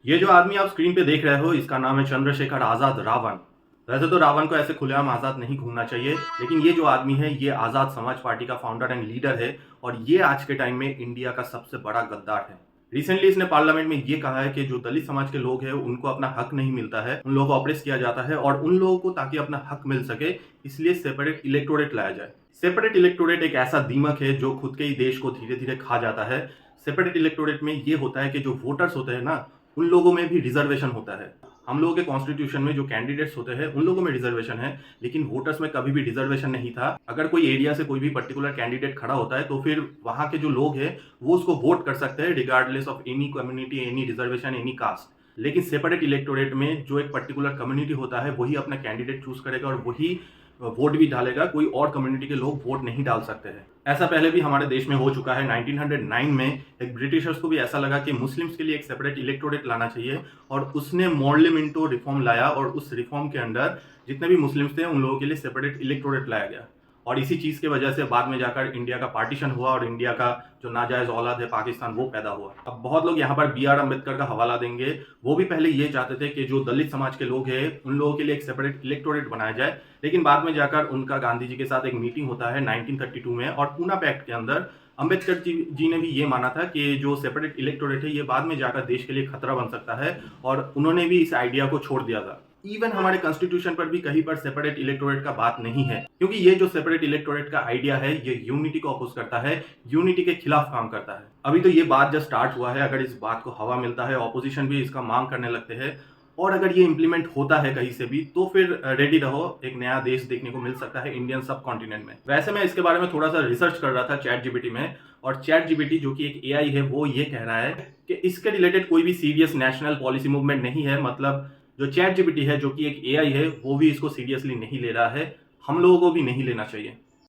ये जो आदमी आप स्क्रीन पे देख रहे हो, इसका नाम है चंद्रशेखर आज़ाद रावण। वैसे तो रावण को ऐसे खुलेआम आज़ाद नहीं घूमना चाहिए, लेकिन ये जो आदमी है, ये आज़ाद समाज पार्टी का फाउंडर एंड लीडर है और ये आज के टाइम में इंडिया का सबसे बड़ा गद्दार है। रिसेंटली इसने पार्लियामेंट में ये कहा है कि जो दलित समाज के लोग हैं, उनको अपना हक नहीं मिलता है, उन लोगों को ऑप्रेस किया जाता है और उन लोगों को ताकि अपना हक मिल सके, इसलिए सेपरेट इलेक्टोरेट लाया जाए। सेपरेट इलेक्टोरेट एक ऐसा दीमक है जो खुद के ही देश को धीरे-धीरे खा जाता है। सेपरेट इलेक्टोरेट में ये होता है कि जो वोटर्स होते हैं ना, उन लोगों में भी रिजर्वेशन होता है। हम लोगों के कॉन्स्टिट्यूशन में जो कैंडिडेट्स होते हैं उन लोगों में रिजर्वेशन है, लेकिन वोटर्स में कभी भी रिजर्वेशन नहीं था। अगर कोई एरिया से कोई भी पर्टिकुलर कैंडिडेट खड़ा होता है तो फिर वहां के जो लोग हैं वो उसको वोट कर सकते हैं regardless of any community, any reservation, any caste. लेकिन सेपरेट इलेक्टोरेट में जो एक पर्टिकुलर कम्युनिटी होता है वही अपना कैंडिडेट चूज करेगा और वही वोट भी डालेगा, कोई और कम्युनिटी के लोग वोट नहीं डाल सकते हैं। ऐसा पहले भी हमारे देश में हो चुका है। 1909 में एक ब्रिटिशर्स को भी ऐसा लगा कि मुस्लिम्स के लिए एक सेपरेट इलेक्टोरेट लाना चाहिए और उसने मॉर्लिमेंटो रिफॉर्म लाया और उस रिफॉर्म के अंदर जितने भी मुस्लिम्स थे उन लोगों के लिए सेपरेट इलेक्टोरेट लाया गया। और इसी चीज की वजह से बाद में जाकर इंडिया का पार्टीशन हुआ और इंडिया का जो नाजायज औलाद है पाकिस्तान, वो पैदा हुआ। अब बहुत लोग यहाँ पर बी आर अम्बेडकर का हवाला देंगे। वो भी पहले ये चाहते थे कि जो दलित समाज के लोग हैं उन लोगों के लिए एक सेपरेट इलेक्टोरेट बनाया जाए, लेकिन बाद में जाकर उनका गांधी जी के साथ एक मीटिंग होता है 1932 में और पूना पैक्ट के अंदर अम्बेडकर जी ने भी ये माना था कि जो सेपरेट इलेक्टोरेट है ये बाद में जाकर देश के लिए खतरा बन सकता है और उन्होंने भी इस आइडिया को छोड़ दिया था। इवन हमारे कॉन्स्टिट्यूशन पर भी कहीं पर सेपरेट इलेक्टोरेट का बात नहीं है, क्योंकि ये जो सेपरेट इलेक्टोरेट का आइडिया है ये यूनिटी को अपोज करता है, यूनिटी के खिलाफ काम करता है। अभी तो ये बात जस्ट स्टार्ट हुआ है। अगर इस बात को हवा मिलता है, ऑपोजिशन भी इसका मांग करने लगते हैं और अगर ये इंप्लीमेंट होता है कहीं से भी तो फिर रेडी रहो, एक नया देश देखने को मिल सकता है इंडियन सब कॉन्टिनेंट में। वैसे मैं इसके बारे में थोड़ा सा रिसर्च कर रहा था चैट जीपीटी में और चैट जीपीटी जो कि एक एआई है वो ये कह रहा है कि इसके रिलेटेड कोई भी सीरियस नेशनल पॉलिसी मूवमेंट नहीं है। मतलब जो चैट जीपीटी है जो कि एक एआई है वो भी इसको सीरियसली नहीं ले रहा है, हम लोगों को भी नहीं लेना चाहिए।